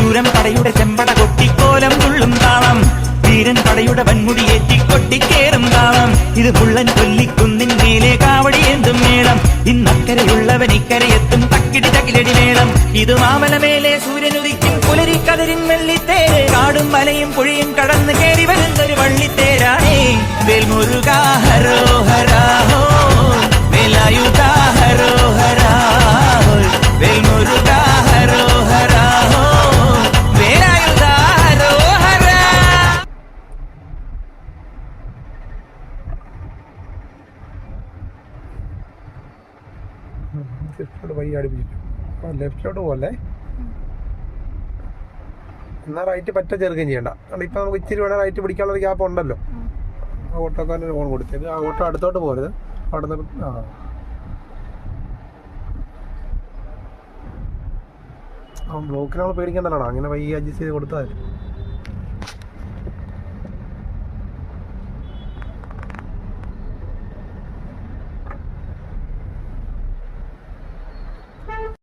ശൂരൻ പടയുടെ ചെമ്പട കൊട്ടിക്കോലം തുള്ളും താളം, വീരൻ പടയുടെ വൻമുടിയേറ്റി കൊട്ടിക്കേറും താളം. ഇത് പുള്ളൻ കൊല്ലിക്കുന്നിൻ മേലെ കാവടിയേന്തും മേളം, ഇന്നക്കരയുള്ളവൻ ഇക്കരയെത്തും തക്കിടി തകിലടി മേളം. ഇത് മാമലമേലെ സൂര്യനുദിക്കും പുലരിക്കതിരിൻ വെള്ളിത്തേര്, കാടും മലയും പുഴയും കടന്ന് കയറി വരുന്നൊരു വള്ളിത്തേരാണേ. വേൽമുരുകാ ഹരോഹരാ ഹോ, വേലായുധാ ഹരോഹരാ ഹോ, വേൽമുരുകാ ഹരോഹരാ ഹോ, വേലായുധാ ഹരോഹരാ. ലെഫ്റ്റിലോട്ട് പോലെ എന്നാ റൈറ്റ് പറ്റ ചെറുക്കുകയും ചെയ്യണ്ട. കാരണം ഇപ്പൊ നമുക്ക് ഇച്ചിരി വേണേൽ റൈറ്റ് പിടിക്കാനുള്ള ഗ്യാപ്പ് ഉണ്ടല്ലോ. ഓട്ടോക്കാരന് ഫോൺ കൊടുത്തത് ആ ഓട്ടോ അടുത്തോട്ട് പോരുത്. അവിടെ നിന്ന് ബ്ലോക്കിന് നമ്മൾ പേടിക്കണ്ടല്ലോ, അങ്ങനെ വൈകി അഡ്ജസ്റ്റ് ചെയ്ത് കൊടുത്താൽ